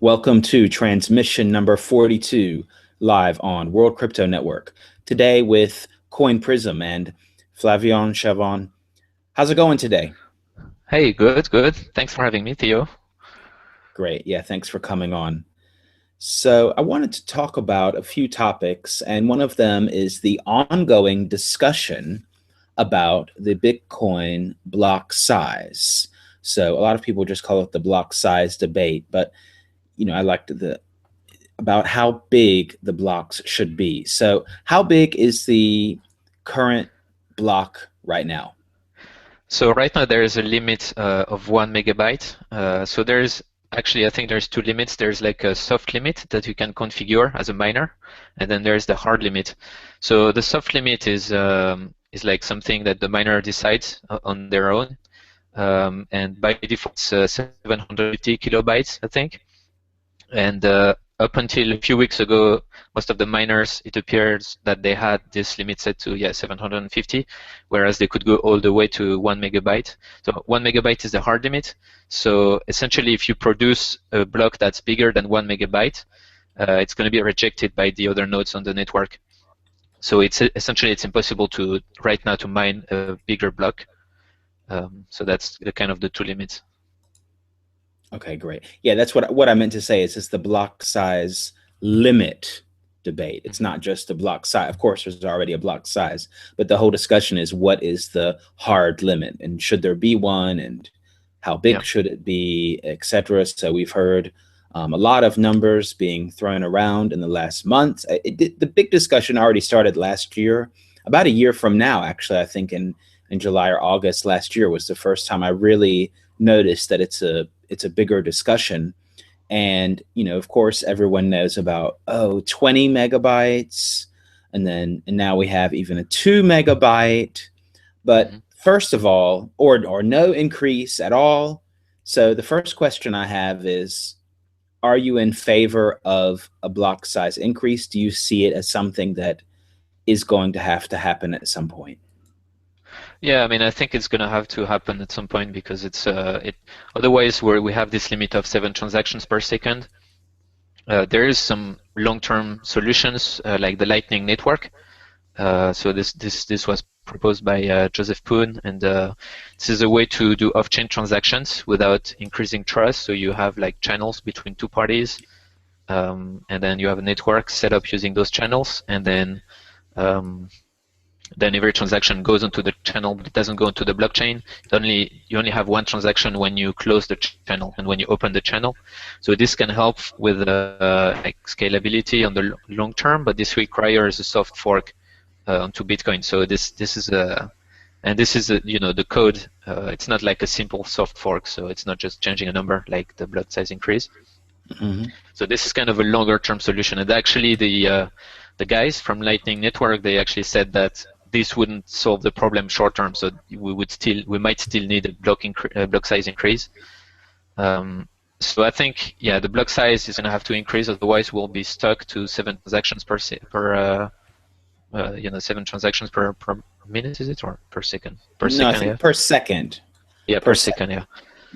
Welcome to transmission number 42, live on World Crypto Network. Today with CoinPrism and Flavion Chavon. How's it going today? Hey, good, good. Thanks for having me, Theo. Great. Yeah, thanks for coming on. So, I wanted to talk about a few topics, and one of them is the ongoing discussion about the Bitcoin block size. So, a lot of people just call it the block size debate, but I like the about how big the blocks should be. So, how big is the current block right now? So right now there is a limit of 1 MB. So there's actually, I think there's two limits. There's like a soft limit that you can configure as a miner, and then there's the hard limit. So the soft limit is like something that the miner decides on their own, and by default it's 750 kilobytes, I think. And up until a few weeks ago, most of the miners, it appears that they had this limit set to 750, whereas they could go all the way to 1 MB. So 1 MB is the hard limit. So essentially, if you produce a block that's bigger than 1 MB, it's going to be rejected by the other nodes on the network. So it's essentially it's impossible to right now to mine a bigger block. So that's the kind of the two limits. Okay, great. Yeah, that's what I meant to say. Is the block size limit debate? It's not just the block size. Of course, there's already a block size, but the whole discussion is what is the hard limit, and should there be one, and how big should it be, etc. So we've heard a lot of numbers being thrown around in the last month. The big discussion already started last year, about a year from now, actually. I think in July or August last year was the first time I really noticed that it's a bigger discussion. And of course everyone knows about 20 megabytes, and now we have even a 2 MB. But first of all, or no increase at all. So the first question I have is, are you in favor of a block size increase? Do you see it as something that is going to have to happen at some point? Yeah, I mean, I think it's going to have to happen at some point because otherwise we have this limit of 7 transactions per second. There is some long-term solutions like the Lightning Network. So this was proposed by Joseph Poon, and this is a way to do off-chain transactions without increasing trust. So you have like channels between two parties, and then you have a network set up using those channels, and then every transaction goes onto the channel, but it doesn't go into the blockchain. You only have one transaction when you close the channel and when you open the channel. So this can help with like scalability on the long term, but this requires a soft fork onto Bitcoin. So this is the code. It's not like a simple soft fork, so it's not just changing a number like the block size increase. Mm-hmm. So this is kind of a longer term solution. And actually the guys from Lightning Network, they actually said that this wouldn't solve the problem short term, so we might still need a block size increase. So I think the block size is going to have to increase, otherwise we'll be stuck to 7 transactions per 7 transactions per minute, is it, or per second? Per second. No, I think per second. Yeah, per second. Yeah.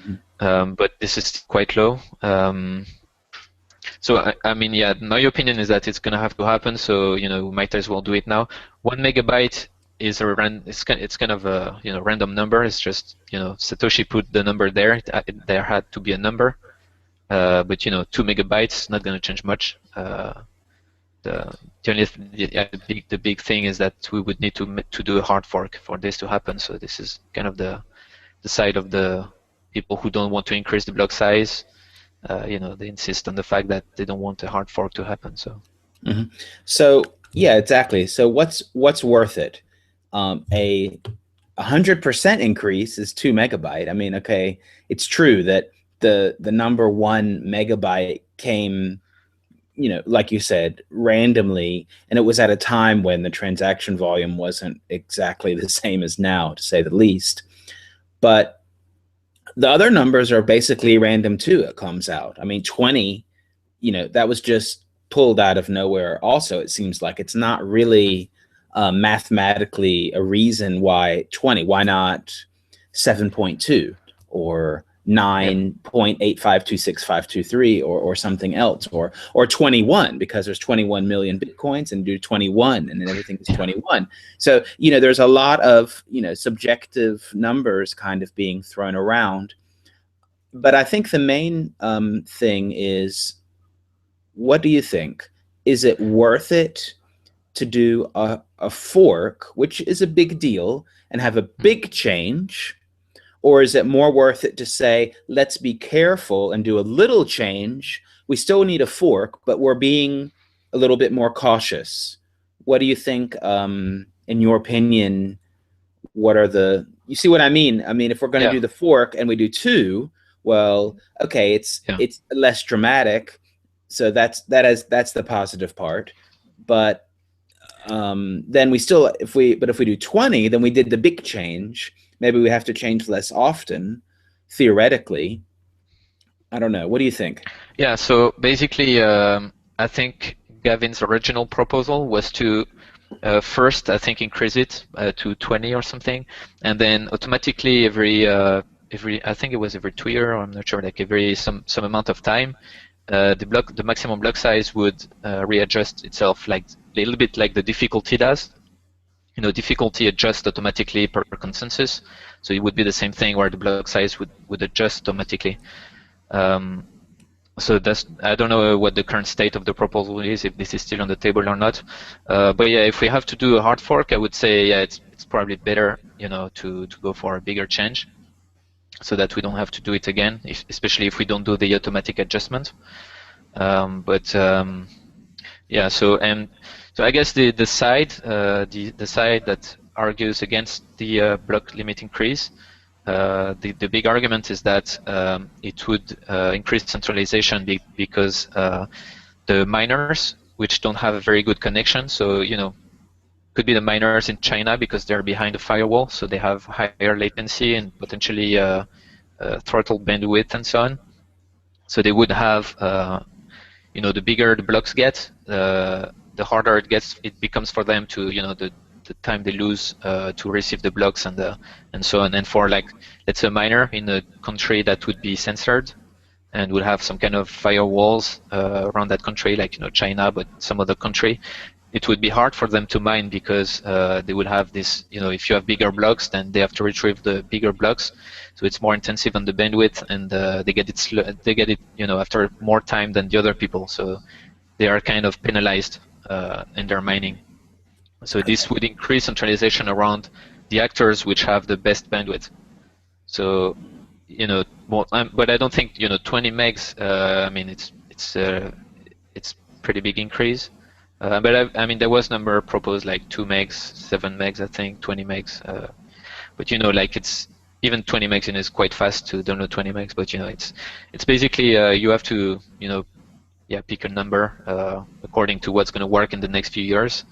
Mm-hmm. But this is quite low. So I mean, my opinion is that it's gonna have to happen. So we might as well do it now. 1 MB is it's kind of a random number. It's just Satoshi put the number there. There had to be a number, but 2 MB not gonna change much. The big thing is that we would need to do a hard fork for this to happen. So this is kind of the side of the people who don't want to increase the block size. They insist on the fact that they don't want a hard fork to happen. So, So yeah, exactly. So what's worth it? A 100% increase is 2 MB. I mean, okay, it's true that the number 1 MB came, like you said, randomly, and it was at a time when the transaction volume wasn't exactly the same as now, to say the least. But the other numbers are basically random too. It comes out. I mean, 20, that was just pulled out of nowhere. Also, it seems like it's not really mathematically a reason why 20. Why not 7.2 or 9.8526523 or something else, or 21, because there's 21 million bitcoins, and do 21 and then everything is 21. So there's a lot of subjective numbers kind of being thrown around. But I think the main thing is, what do you think? Is it worth it to do a fork, which is a big deal, and have a big change? Or is it more worth it to say, let's be careful and do a little change? We still need a fork, but we're being a little bit more cautious. What do you think, in your opinion, you see what I mean? I mean, if we're going to do the fork and we do two, well, okay, it's less dramatic. So that's the positive part. But then we still, if we do 20, then we did the big change. Maybe we have to change less often, theoretically. I don't know. What do you think? Yeah, so basically, I think Gavin's original proposal was to first, I think, increase it to 20 or something, and then automatically every I think it was every 2 years, or I'm not sure, like every some amount of time, the maximum block size would readjust itself, like a little bit like the difficulty does. Difficulty adjusts automatically per consensus, so it would be the same thing where the block size would adjust automatically. So I don't know what the current state of the proposal is, if this is still on the table or not. But yeah, if we have to do a hard fork, I would say it's probably better, to go for a bigger change, so that we don't have to do it again, especially if we don't do the automatic adjustment. Yeah, so I guess the side that argues against the block limit increase, the big argument is that it would increase centralization because the miners, which don't have a very good connection, so could be the miners in China because they're behind a firewall, so they have higher latency and potentially throttle bandwidth and so on. So they would have, the bigger the blocks get, the harder it becomes for them to, the time they lose to receive the blocks and so on. And for, like, let's say a miner in a country that would be censored and would have some kind of firewalls around that country, like China, but some other country, it would be hard for them to mine because they would have this, if you have bigger blocks, then they have to retrieve the bigger blocks, so it's more intensive on the bandwidth, and they get it after more time than the other people, so they are kind of penalized in their mining. So this would increase centralization around the actors which have the best bandwidth. So but I don't think 20 megs. I mean, it's pretty big increase. But I mean, there was number proposed like 2 megs, 7 megs, I think, 20 megs. But like it's even 20 megs is quite fast to download 20 megs. But it's basically you have to pick a number according to what's going to work in the next few years.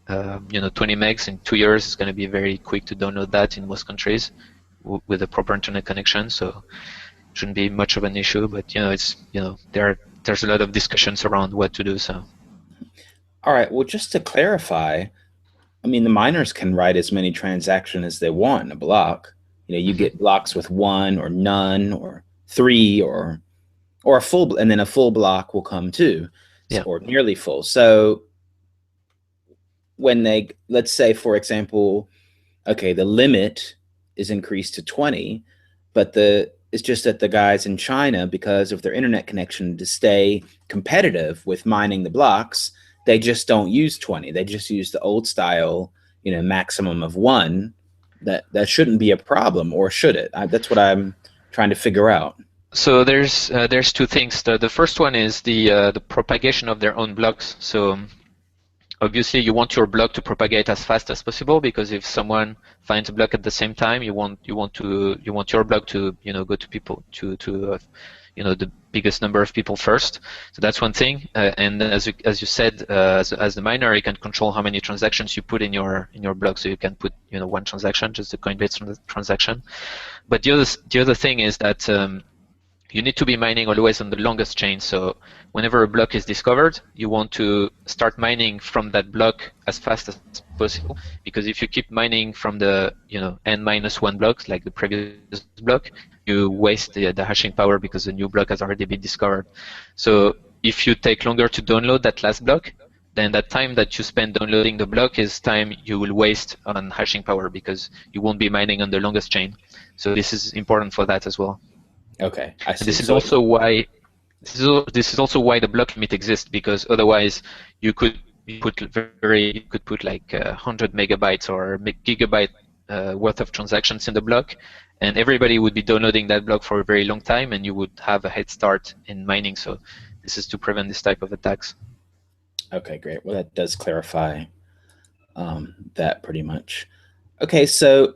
20 megs in 2 years is going to be very quick to download that in most countries with a proper internet connection. So it shouldn't be much of an issue. But it's there's a lot of discussions around what to do. So. All right. Well, just to clarify, I mean, the miners can write as many transactions as they want in a block. You get blocks with 1 or none or 3 or a full, and then a full block will come too, or nearly full. So when let's say, for example, okay, the limit is increased to 20, but it's just that the guys in China, because of their internet connection, to stay competitive with mining the blocks, they just don't use 20. They just use the old style, maximum of 1. That shouldn't be a problem, or should it? That's what I'm trying to figure out. So there's 2 things. The first one is the propagation of their own blocks. So obviously you want your block to propagate as fast as possible, because if someone finds a block at the same time, you want your block to go to people to the biggest number of people first. So that's one thing. And as you said, as the miner, you can control how many transactions you put in your block. So you can put 1 transaction, just a Coinbase transaction. But the other thing is that you need to be mining always on the longest chain. So whenever a block is discovered, you want to start mining from that block as fast as possible, because if you keep mining from the n-1 blocks like the previous block, you waste the hashing power because the new block has already been discovered. So if you take longer to download that last block, then that time that you spend downloading the block is time you will waste on hashing power because you won't be mining on the longest chain. So this is important for that as well. Okay, I And see. this is So also why the block limit exists, because otherwise you could put like 100 megabytes or gigabyte worth of transactions in the block, and everybody would be downloading that block for a very long time, and you would have a head start in mining. So this is to prevent this type of attacks. okay, great. Well, that does clarify that pretty much. Okay, so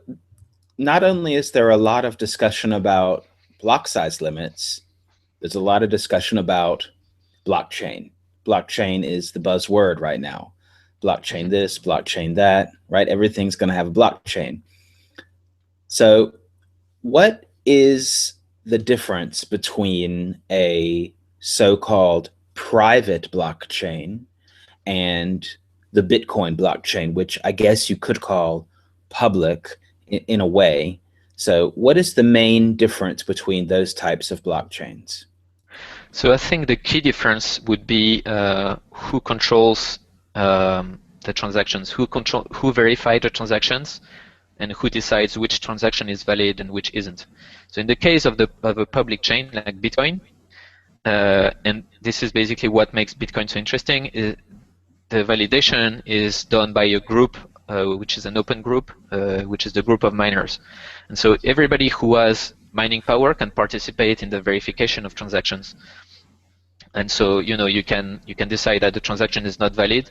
not only is there a lot of discussion about block size limits, there's a lot of discussion about blockchain. Blockchain is the buzzword right now. Blockchain this, blockchain that, right? Everything's going to have a blockchain. So, what is the difference between a so called private blockchain and the Bitcoin blockchain, which I guess you could call public in a way? So, what is the main difference between those types of blockchains? So I think the key difference would be who controls the transactions, who verify the transactions, and who decides which transaction is valid and which isn't. So in the case of a public chain like Bitcoin, and this is basically what makes Bitcoin so interesting, is the validation is done by a group, which is an open group, which is the group of miners. And so everybody who has mining power can participate in the verification of transactions. And so you can decide that the transaction is not valid.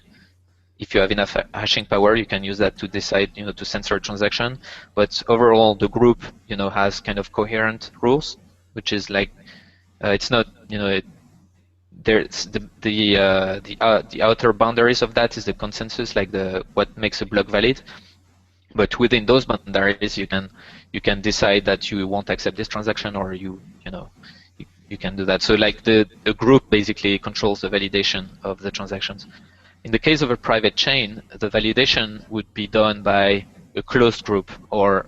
If you have enough hashing power, you can use that to decide to censor a transaction. But overall, the group has kind of coherent rules, which is like it's not there's the outer boundaries of that is the consensus, like what makes a block valid. But within those boundaries, you can decide that you won't accept this transaction, or you can do that. So like the group basically controls the validation of the transactions. In the case of a private chain, the validation would be done by a closed group, or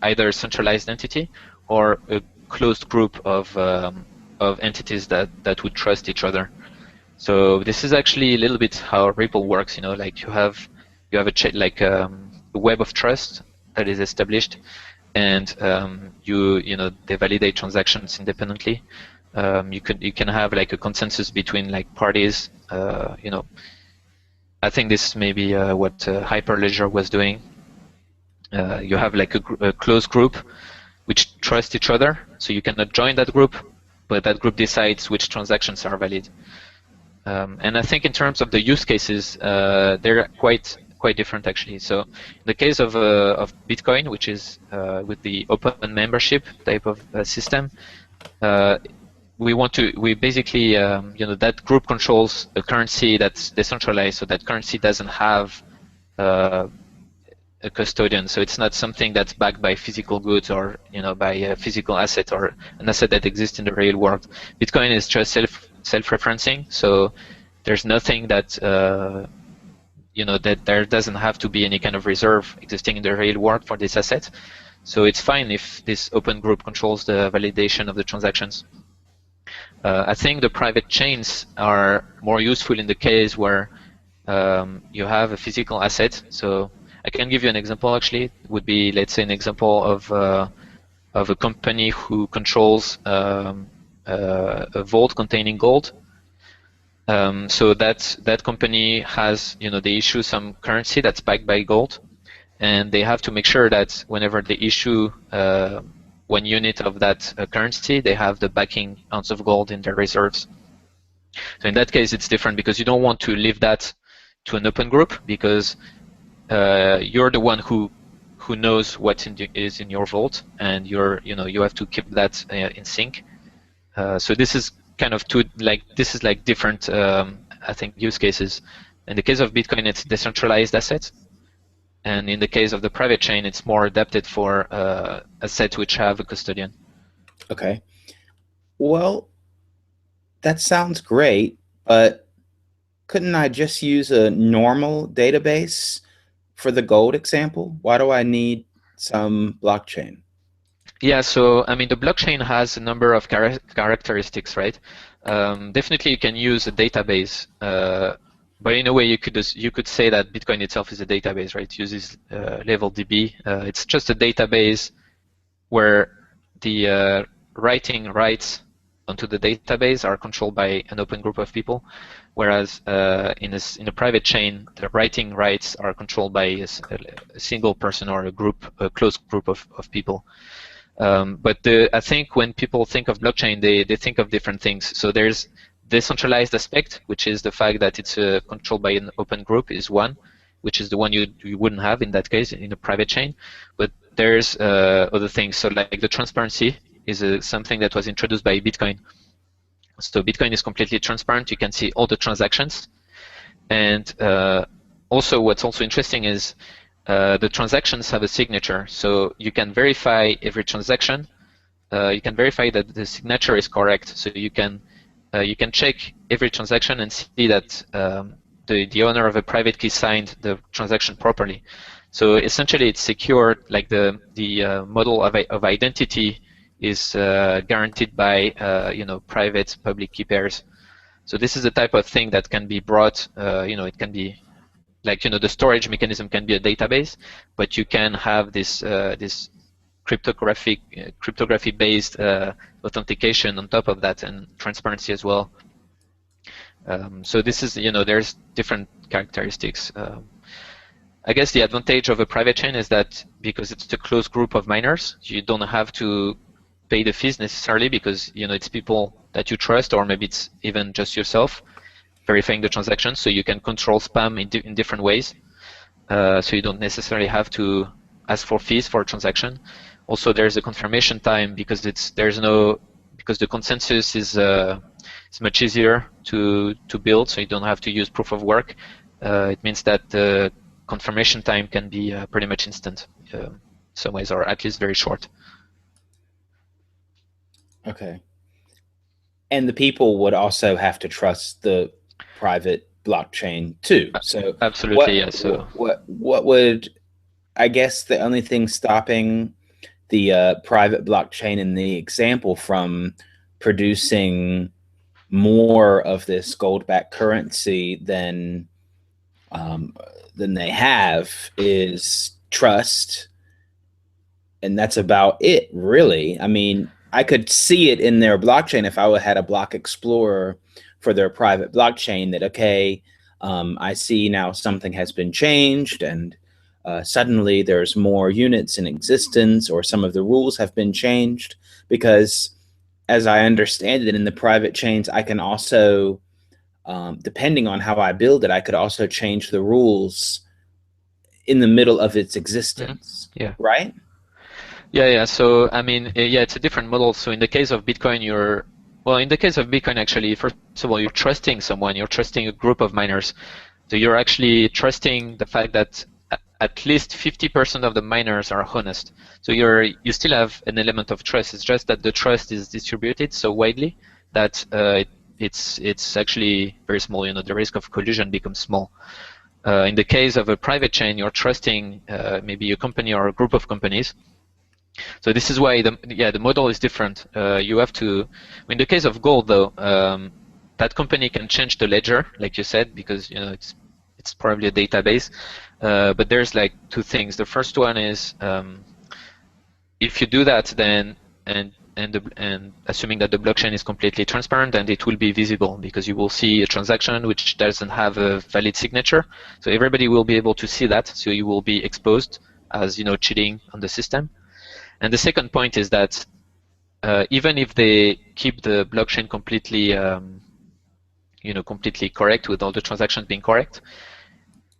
either a centralized entity or a closed group of entities that would trust each other. So this is actually a little bit how Ripple works. Like you have a web of trust that is established, and they validate transactions independently. You can have like a consensus between like parties. I think this may be what Hyperledger was doing. You have like a closed group which trust each other, so you cannot join that group, but that group decides which transactions are valid. And I think in terms of the use cases, they're quite different actually. So in the case of Bitcoin, which is with the open membership type of system, we basically that group controls a currency that's decentralized, so that currency doesn't have a custodian. So it's not something that's backed by physical goods or by a physical asset or an asset that exists in the real world. Bitcoin is just self-referencing, so there's nothing that that there doesn't have to be any kind of reserve existing in the real world for this asset. So it's fine if this open group controls the validation of the transactions. I think the private chains are more useful in the case where you have a physical asset. So I can give you an example. Actually, it would be, let's say, an example of a company who controls a vault containing gold. So that company has, they issue some currency that's backed by gold, and they have to make sure that whenever they issue 1 unit of that currency, they have the backing ounce of gold in their reserves. So in that case, it's different because you don't want to leave that to an open group, because you're the one who knows what is in your vault, and you have to keep that in sync. So this is kind of different I think use cases. In the case of Bitcoin, it's decentralized assets. And in the case of the private chain, it's more adapted for assets which have a custodian. Okay. Well, that sounds great, but couldn't I just use a normal database for the gold example? Why do I need some blockchain? Yeah, so I mean, the blockchain has a number of characteristics, right? Definitely, you can use a database, but in a way, you could say that Bitcoin itself is a database, right? It uses level DB. It's just a database where the writing rights onto the database are controlled by an open group of people, whereas in a private chain, the writing rights are controlled by a single person or a closed group of people. But I think when people think of blockchain, they think of different things. So there's decentralized aspect, which is the fact that it's controlled by an open group, is one, which is the one you wouldn't have in that case in a private chain. But there's other things. So like the transparency is something that was introduced by Bitcoin. So Bitcoin is completely transparent. You can see all the transactions. And also what's also interesting is the transactions have a signature, so you can verify every transaction. You can verify that the signature is correct. So you can check every transaction and see that the owner of a private key signed the transaction properly. So essentially, it's secured. Like the model of identity is guaranteed by private public key pairs. So this is the type of thing that can be brought. It can be like the storage mechanism can be a database, but you can have this cryptography based authentication on top of that, and transparency as well. So this is there's different characteristics. I guess the advantage of a private chain is that because it's a closed group of miners, you don't have to pay the fees necessarily, because it's people that you trust, or maybe it's even just yourself verifying the transaction, so you can control spam in different ways. So you don't necessarily have to ask for fees for a transaction. Also, there's a confirmation time because the consensus is much easier to build, so you don't have to use proof of work. It means that the confirmation time can be pretty much instant, in some ways, or at least very short. Okay. And the people would also have to trust the private blockchain too. So Absolutely, what yeah. So what would, I guess the only thing stopping the private blockchain in the example from producing more of this gold-backed currency than they have is trust, and that's about it, really. I mean, I could see it in their blockchain if I had a block explorer for their private blockchain that, okay, I see now something has been changed, and suddenly there's more units in existence, or some of the rules have been changed. Because as I understand it, in the private chains, I can also, depending on how I build it, I could also change the rules in the middle of its existence. Yeah. Right? Yeah. So I mean, yeah, it's a different model. So in the case of Bitcoin, in the case of Bitcoin, actually, first of all, you're trusting someone, you're trusting a group of miners. So you're actually trusting the fact that at least 50% of the miners are honest. So you still have an element of trust. It's just that the trust is distributed so widely that it's actually very small. The risk of collusion becomes small. In the case of a private chain, you're trusting maybe a company or a group of companies. So this is why the model is different. You have to, in the case of gold though, that company can change the ledger, like you said, because it's probably a database. But there's like two things. The first one is if you do that, then and assuming that the blockchain is completely transparent, then it will be visible because you will see a transaction which doesn't have a valid signature. So everybody will be able to see that. So you will be exposed as cheating on the system. And the second point is that even if they keep the blockchain completely, completely correct with all the transactions being correct,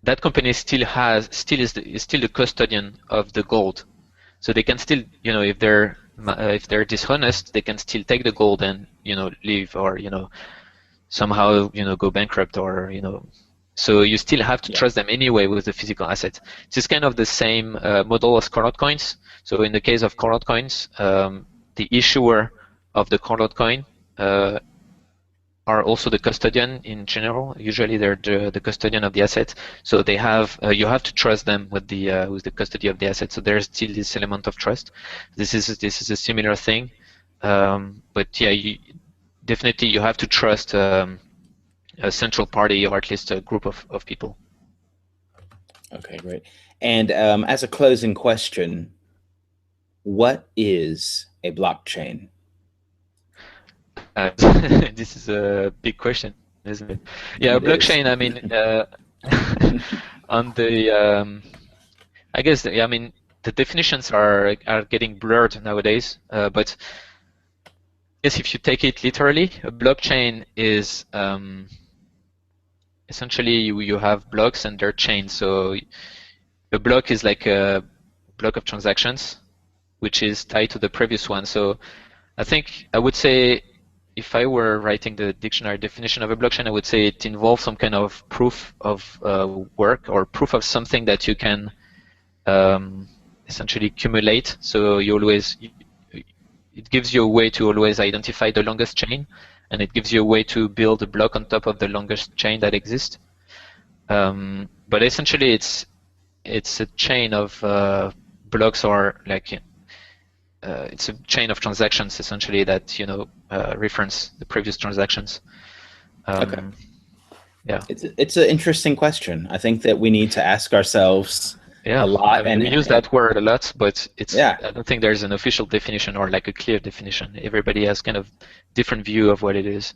that company is still the custodian of the gold. So they can still, if they're dishonest, they can still take the gold and leave, or somehow go bankrupt, or So you still have to trust them anyway with the physical asset. It's kind of the same model as colored coins. So in the case of colored coins, the issuer of the colored coin are also the custodian in general. Usually they're the custodian of the asset, so they have you have to trust them with the custody of the asset. So there's still this element of trust. This is a similar thing, but yeah, definitely you have to trust a central party or at least a group of people. Okay, great. And as a closing question, what is a blockchain? This is a big question, isn't it? Yeah, It is. blockchain. I mean, on the I guess I mean the definitions are getting blurred nowadays. But yes, if you take it literally, a blockchain is essentially you have blocks and they're chains. So a block is like a block of transactions, which is tied to the previous one. So I think I would say if I were writing the dictionary definition of a blockchain, I would say it involves some kind of proof of work or proof of something that you can essentially accumulate. So it gives you a way to always identify the longest chain, and it gives you a way to build a block on top of the longest chain that exists. But essentially, it's a chain of blocks, or like it's a chain of transactions essentially that reference the previous transactions. Okay. Yeah. It's an interesting question. I think that we need to ask ourselves Yeah, a lot. I mean, we use that word a lot, but yeah, I don't think there's an official definition or like a clear definition. Everybody has kind of different view of what it is.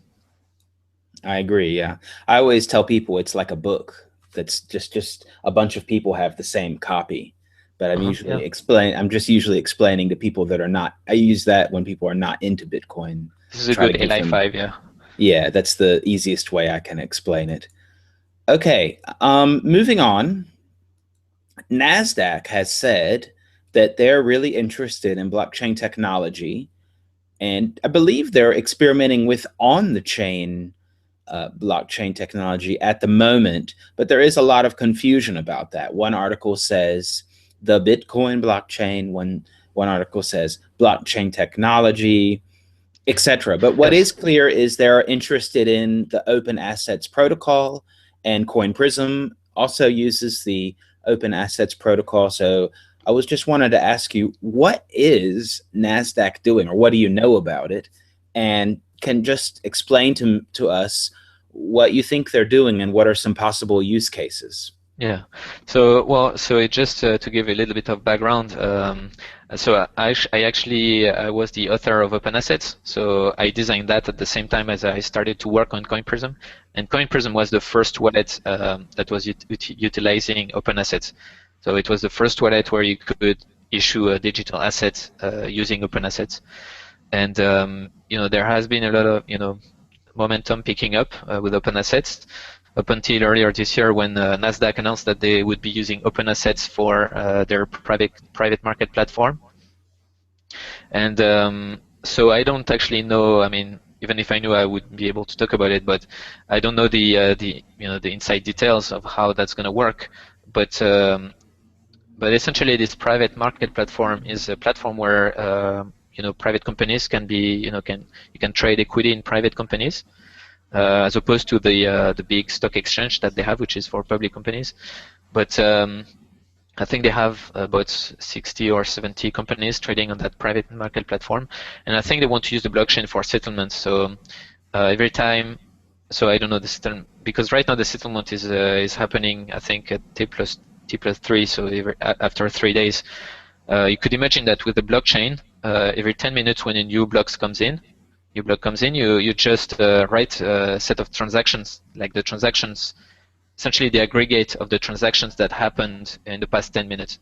I agree. Yeah, I always tell people it's like a book that's just a bunch of people have the same copy. But Yeah. I'm just usually explaining to people that are not. I use that when people are not into Bitcoin. This is a Try to good give them. LI5, yeah. Yeah, that's the easiest way I can explain it. Okay, moving on. NASDAQ has said that they're really interested in blockchain technology, and I believe they're experimenting with on the chain blockchain technology at the moment, but there is a lot of confusion about that. One article says the Bitcoin blockchain, one article says blockchain technology, etc. But what Yes. is clear is they're interested in the open assets protocol, and CoinPrism also uses the open assets protocol. So I was just wanted to ask you, what is NASDAQ doing, or what do you know about it? And can just explain to us what you think they're doing and what are some possible use cases. Yeah. So it just to give a little bit of background. So I actually was the author of Open Assets. So I designed that at the same time as I started to work on CoinPrism, and CoinPrism was the first wallet that was utilizing Open Assets. So it was the first wallet where you could issue a digital asset using Open Assets, and there has been a lot of momentum picking up with Open Assets up until earlier this year when Nasdaq announced that they would be using Open Assets for their private market platform. And so I don't actually know. I mean, even if I knew, I would be able to talk about it, but I don't know the inside details of how that's going to work. But essentially, this private market platform is a platform where private companies can be you can trade equity in private companies. As opposed to the big stock exchange that they have, which is for public companies. But I think they have about 60 or 70 companies trading on that private market platform, and I think they want to use the blockchain for settlement. So every time, so I don't know the settlement, because right now the settlement is happening, I think, at T+3. So after 3 days, you could imagine that with the blockchain, every 10 minutes when a new block comes in, you just write a set of transactions, like the transactions, essentially the aggregate of the transactions that happened in the past 10 minutes.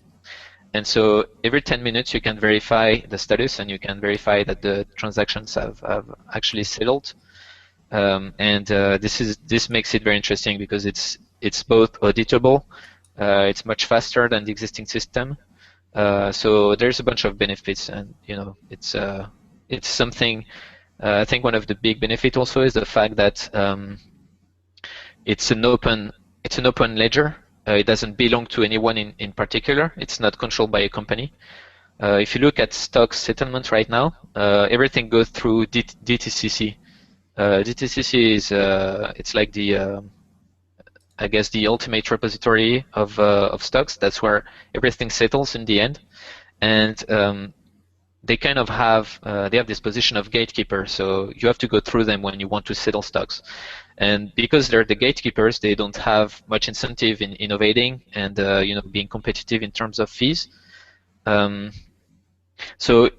And so every 10 minutes you can verify the status, and you can verify that the transactions have actually settled. And this makes it very interesting because it's both auditable, it's much faster than the existing system. So there's a bunch of benefits, and it's something. I think one of the big benefits also is the fact that it's an open ledger. It doesn't belong to anyone in particular. It's not controlled by a company. If you look at stock settlement right now, everything goes through DTCC. DTCC is it's like the I guess the ultimate repository of stocks. That's where everything settles in the end, and they kind of have they have this position of gatekeeper. So you have to go through them when you want to settle stocks, and because they're the gatekeepers, they don't have much incentive in innovating and being competitive in terms of fees. So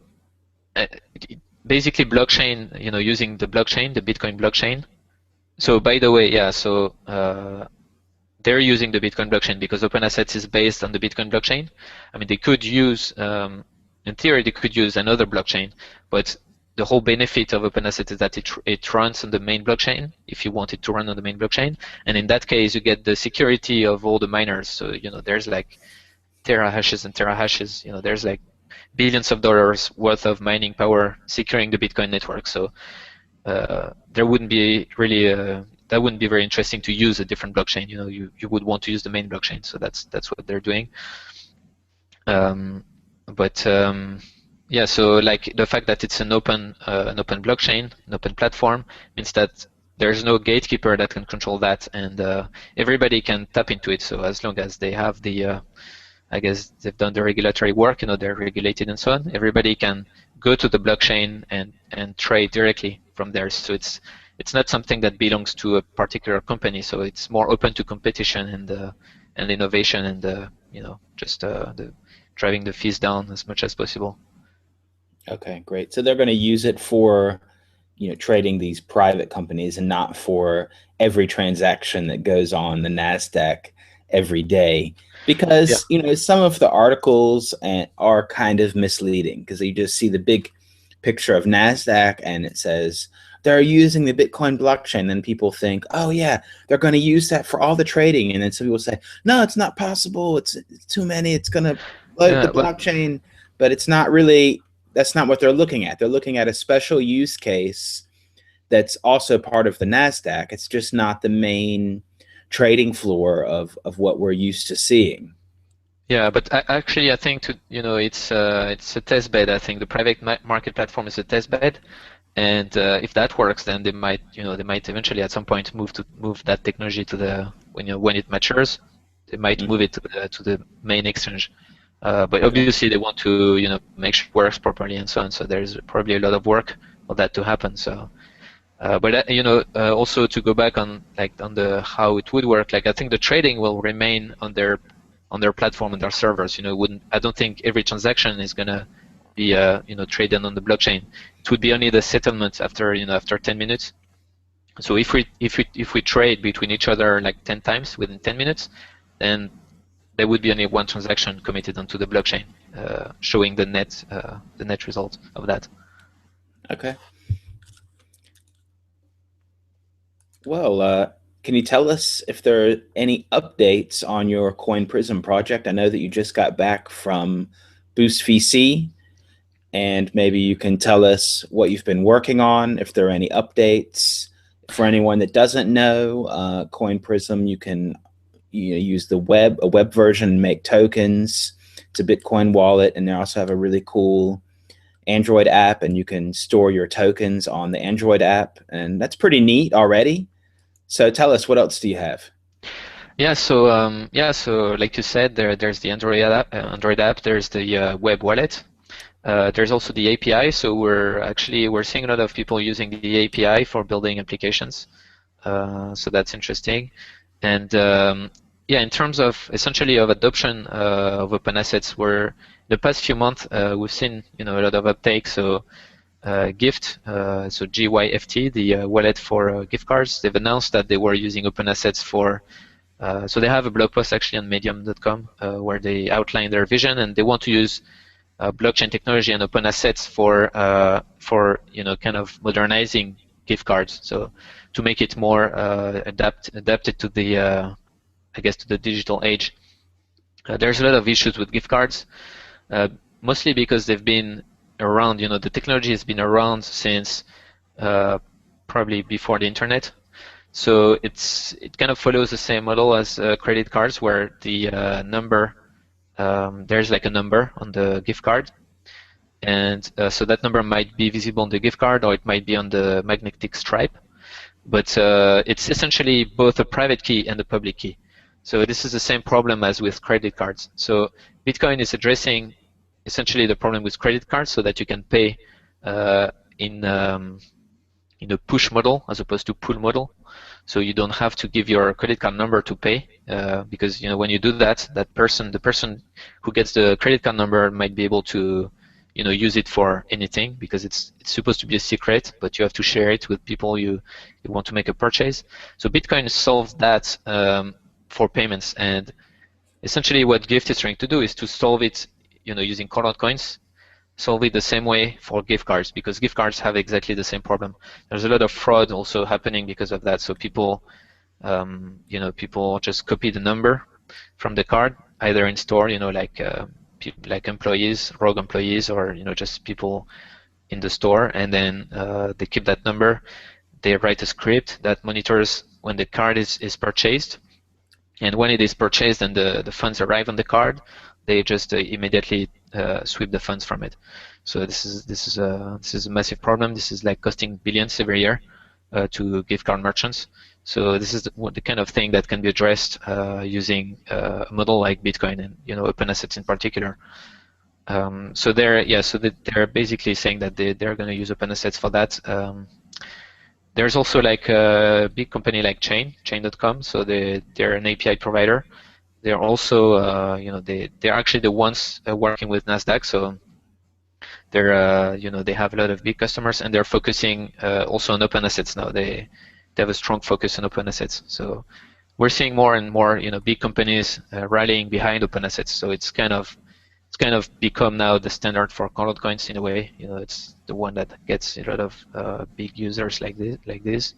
uh, basically, blockchain, using the blockchain, the Bitcoin blockchain. So by the way, yeah, so they're using the Bitcoin blockchain because Open Assets is based on the Bitcoin blockchain. I mean, they could use, in theory, they could use another blockchain, but the whole benefit of Open Assets is that it runs on the main blockchain if you want it to run on the main blockchain. And in that case, you get the security of all the miners. So, there's like terahashes and terahashes, there's like billions of dollars worth of mining power securing the Bitcoin network. So there wouldn't be really that wouldn't be very interesting to use a different blockchain. You would want to use the main blockchain. So that's what they're doing. Yeah, so like the fact that it's an open blockchain, an open platform, means that there's no gatekeeper that can control that, and everybody can tap into it. So as long as they have the I guess they've done the regulatory work, they're regulated and so on, everybody can go to the blockchain and trade directly from there. So it's not something that belongs to a particular company. So it's more open to competition and innovation and just driving the fees down as much as possible. Okay, great. So they're going to use it for, trading these private companies and not for every transaction that goes on the NASDAQ every day. Because, some of the articles are kind of misleading because you just see the big picture of NASDAQ and it says they're using the Bitcoin blockchain. Then people think, oh, yeah, they're going to use that for all the trading. And then some people say, no, it's not possible. It's too many. It's going to bloat the blockchain. But it's not really, that's not what they're looking at. They're looking at a special use case that's also part of the NASDAQ. It's just not the main trading floor of what we're used to seeing. Yeah, but actually, I think it's a test bed. I think the private market platform is a test bed, and if that works, then they might eventually at some point move that technology to the when it matures, they might move it to the main exchange. But obviously, they want to make sure it works properly and so on. So there's probably a lot of work for that to happen. So. But also to go back on the how it would work, I think the trading will remain on their platform and their servers. I don't think every transaction is gonna be traded on the blockchain. It would be only the settlement after 10 minutes. So if we trade between each other 10 times within 10 minutes, then there would be only one transaction committed onto the blockchain, showing the net result of that. Okay. Well, can you tell us if there are any updates on your CoinPrism project? I know that you just got back from Boost VC, and maybe you can tell us what you've been working on, if there are any updates. For anyone that doesn't know, CoinPrism, you can use a web version, and make tokens. It's a Bitcoin wallet, and they also have a really cool Android app, and you can store your tokens on the Android app, and that's pretty neat already. So tell us, what else do you have? Yeah, so like you said, there's the Android app, there's the web wallet, there's also the API. So we're seeing a lot of people using the API for building applications. So that's interesting. And in terms of essentially of adoption of open assets, the past few months we've seen a lot of uptake. So Gift, so GYFT, the wallet for gift cards, they've announced that they were using open assets for. So they have a blog post actually on Medium.com where they outline their vision, and they want to use blockchain technology and open assets for kind of modernizing gift cards. So to make it more adapted to the to the digital age. There's a lot of issues with gift cards, mostly because they've been around. The technology has been around since probably before the internet. So it kind of follows the same model as credit cards, where the number there's a number on the gift card, and so that number might be visible on the gift card, or it might be on the magnetic stripe. but it's essentially both a private key and a public key. So this is the same problem as with credit cards. So Bitcoin is addressing essentially the problem with credit cards so that you can pay in a push model as opposed to pull model. So you don't have to give your credit card number to pay because when you do that, the person who gets the credit card number might be able to use it for anything because it's supposed to be a secret, but you have to share it with people you want to make a purchase. So Bitcoin solves that for payments, and essentially what Gift is trying to do is to solve it using colored coins, solve it the same way for gift cards, because gift cards have exactly the same problem. There's a lot of fraud also happening because of that. So people people just copy the number from the card either in store, like employees, rogue employees, or just people in the store, and then they keep that number. They write a script that monitors when the card is purchased, and when it is purchased and the funds arrive on the card, they just immediately sweep the funds from it. So this is a massive problem. This is like costing billions every year to gift card merchants. So this is the kind of thing that can be addressed using a model like Bitcoin and open assets in particular. So they're basically saying that they're going to use open assets for that. There's also like a big company like Chain.com. So they're an API provider. They're also they're actually the ones working with Nasdaq. So they're they have a lot of big customers, and they're focusing also on open assets now. They have a strong focus on open assets. So we're seeing more and more big companies rallying behind open assets. So it's kind of become now the standard for colored coins in a way. It's the one that gets a lot of big users like this.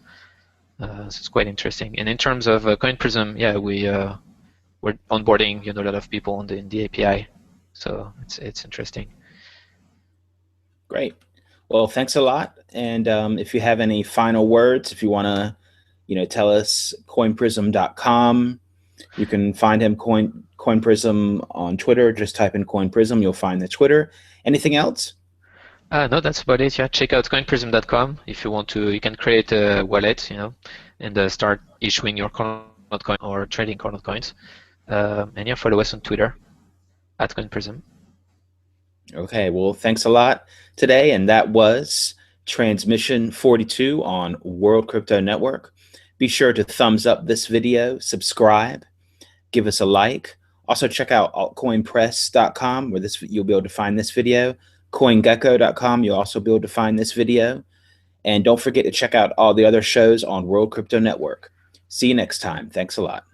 So it's quite interesting. And in terms of CoinPrism, yeah, we're onboarding a lot of people in the API. So it's interesting. Great. Well, thanks a lot. And if you have any final words, if you want to, tell us, coinprism.com. You can find him, CoinPrism, on Twitter. Just type in CoinPrism. You'll find the Twitter. Anything else? No, that's about it. Yeah, check out coinprism.com if you want to. You can create a wallet, and start issuing your coin or trading coins. And yeah, follow us on Twitter @coinprism. Okay, well, thanks a lot today. And that was Transmission 42 on World Crypto Network. Be sure to thumbs up this video, subscribe, give us a like. Also check out altcoinpress.com where you'll be able to find this video. CoinGecko.com, you'll also be able to find this video. And don't forget to check out all the other shows on World Crypto Network. See you next time. Thanks a lot.